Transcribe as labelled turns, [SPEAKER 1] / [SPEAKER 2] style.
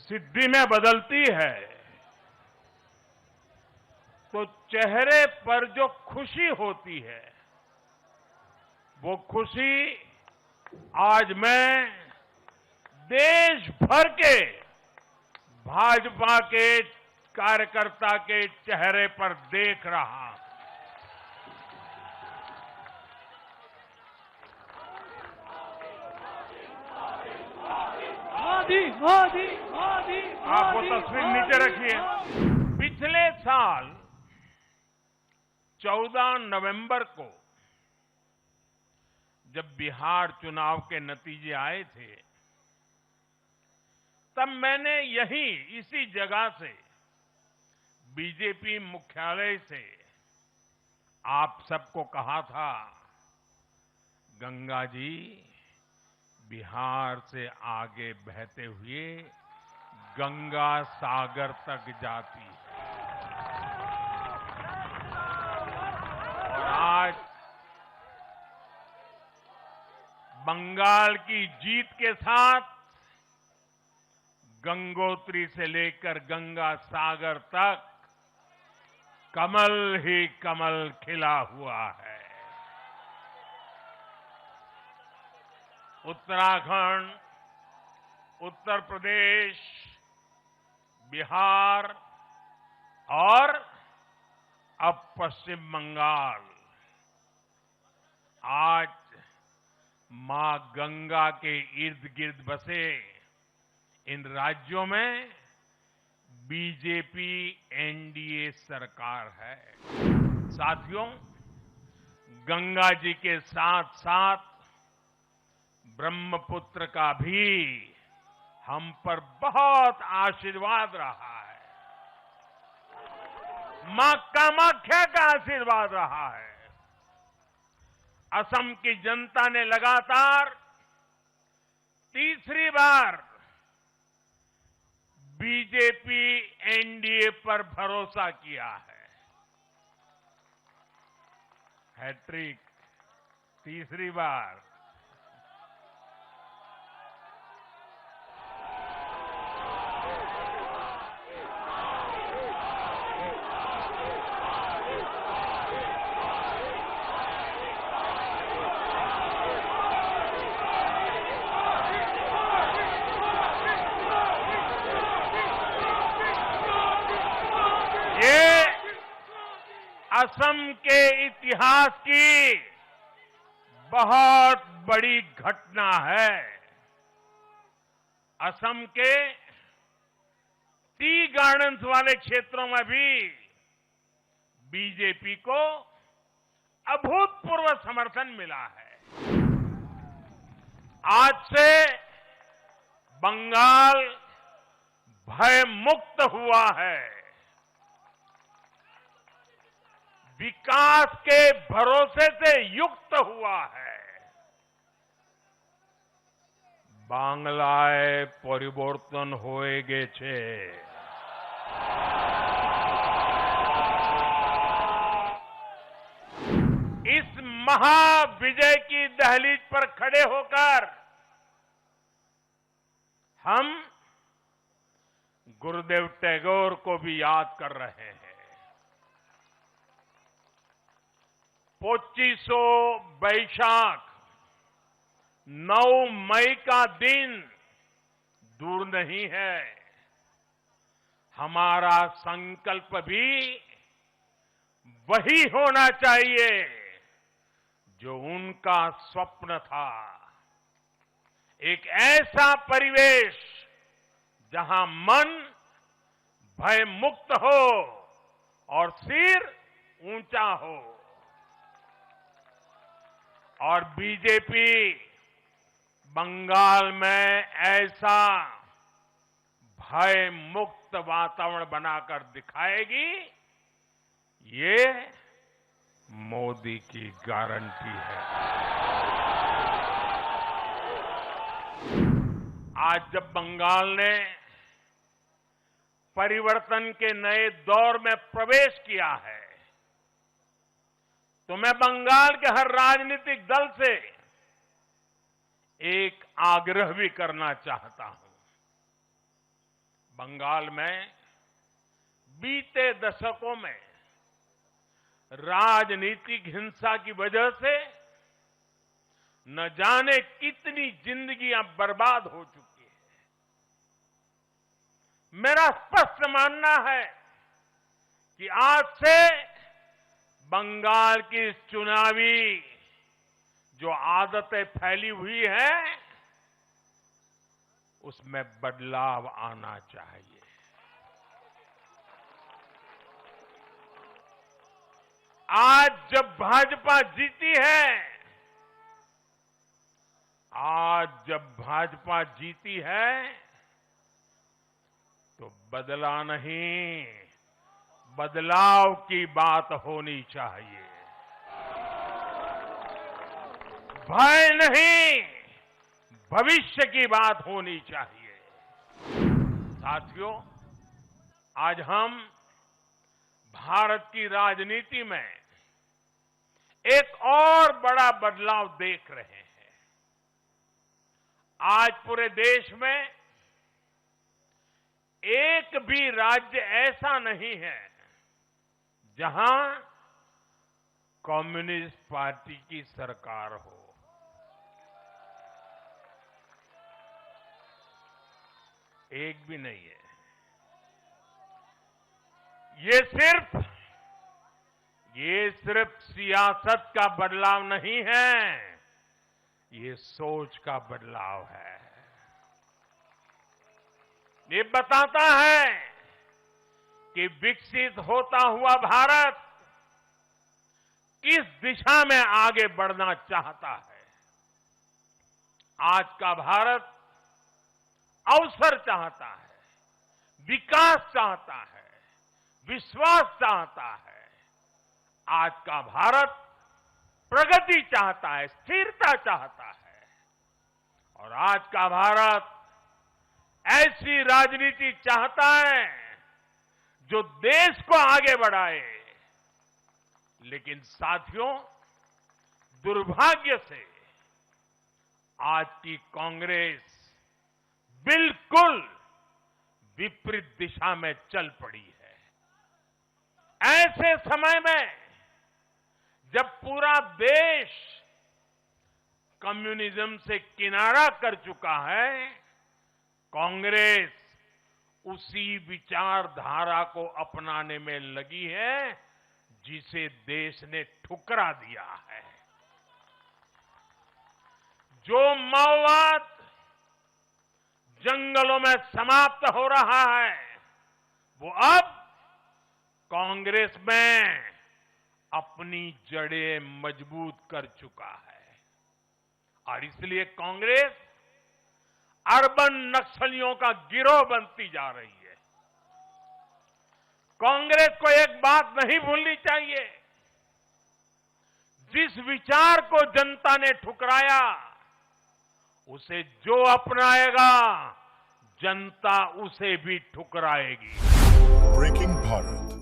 [SPEAKER 1] सिद्धि में बदलती है तो चेहरे पर जो खुशी होती है वो खुशी आज मैं देश भर के भाजपा के कार्यकर्ता के चेहरे पर देख रहा हूं।
[SPEAKER 2] मोदी मोदी मोदी
[SPEAKER 1] आप वो तस्वीर नीचे रखिए। पिछले साल 14 नवंबर को जब बिहार चुनाव के नतीजे आए थे तब मैंने यहीं इसी जगह से बीजेपी मुख्यालय से आप सबको कहा था, गंगा जी बिहार से आगे बहते हुए गंगा सागर तक जाती है। और आज बंगाल की जीत के साथ गंगोत्री से लेकर गंगा सागर तक कमल ही कमल खिला हुआ है। उत्तराखंड, उत्तर प्रदेश, बिहार और अब पश्चिम बंगाल आज मां गंगा के इर्द गिर्द बसे इन राज्यों में बीजेपी एनडीए सरकार है। साथियों, गंगा जी के साथ साथ ब्रह्मपुत्र का भी हम पर बहुत आशीर्वाद रहा है। मां कामाख्या का आशीर्वाद रहा है। असम की जनता ने लगातार तीसरी बार बीजेपी एनडीए पर भरोसा किया है। हैट्रिक तीसरी बार। असम के इतिहास की बहुत बड़ी घटना है। असम के टी गार्डन्स वाले क्षेत्रों में भी बीजेपी को अभूतपूर्व समर्थन मिला है। आज से बंगाल भय मुक्त हुआ है। विकास के भरोसे से युक्त हुआ है। बांग्लाय परिवर्तन होए गेछे। इस महाविजय की दहलीज पर खड़े होकर हम गुरुदेव टैगोर को भी याद कर रहे हैं। पोचिशो बैशाख 9 मई का दिन दूर नहीं है। हमारा संकल्प भी वही होना चाहिए जो उनका स्वप्न था। एक ऐसा परिवेश जहां मन भय मुक्त हो और सिर ऊंचा हो। और बीजेपी बंगाल में ऐसा भय मुक्त वातावरण बनाकर दिखाएगी, ये मोदी की गारंटी है। आज जब बंगाल ने परिवर्तन के नए दौर में प्रवेश किया है तो मैं बंगाल के हर राजनीतिक दल से एक आग्रह भी करना चाहता हूं। बंगाल में बीते दशकों में राजनीतिक हिंसा की वजह से न जाने कितनी जिंदगियां बर्बाद हो चुकी हैं। मेरा स्पष्ट मानना है कि आज से बंगाल की चुनावी जो आदतें फैली हुई हैं, उसमें बदलाव आना चाहिए। आज जब भाजपा जीती है, तो बदला नहीं, बदलाव की बात होनी चाहिए। भय नहीं, भविष्य की बात होनी चाहिए। साथियों, आज हम भारत की राजनीति में एक और बड़ा बदलाव देख रहे हैं। आज पूरे देश में एक भी राज्य ऐसा नहीं है जहां कम्युनिस्ट पार्टी की सरकार हो। एक भी नहीं है। ये सिर्फ सियासत का बदलाव नहीं है, ये सोच का बदलाव है। ये बताता है कि विकसित होता हुआ भारत किस दिशा में आगे बढ़ना चाहता है। आज का भारत अवसर चाहता है, विकास चाहता है, विश्वास चाहता है। आज का भारत प्रगति चाहता है, स्थिरता चाहता है। और आज का भारत ऐसी राजनीति चाहता है जो देश को आगे बढ़ाए। लेकिन साथियों, दुर्भाग्य से आज की कांग्रेस बिल्कुल विपरीत दिशा में चल पड़ी है। ऐसे समय में जब पूरा देश कम्युनिज्म से किनारा कर चुका है, कांग्रेस उसी विचारधारा को अपनाने में लगी है जिसे देश ने ठुकरा दिया है। जो माओवाद जंगलों में समाप्त हो रहा है, वो अब कांग्रेस में अपनी जड़ें मजबूत कर चुका है। और इसलिए कांग्रेस अर्बन नक्सलियों का गिरोह बनती जा रही है। कांग्रेस को एक बात नहीं भूलनी चाहिए, जिस विचार को जनता ने ठुकराया, उसे जो अपनाएगा, जनता उसे भी ठुकराएगी।
[SPEAKER 3] ब्रेकिंग भारत।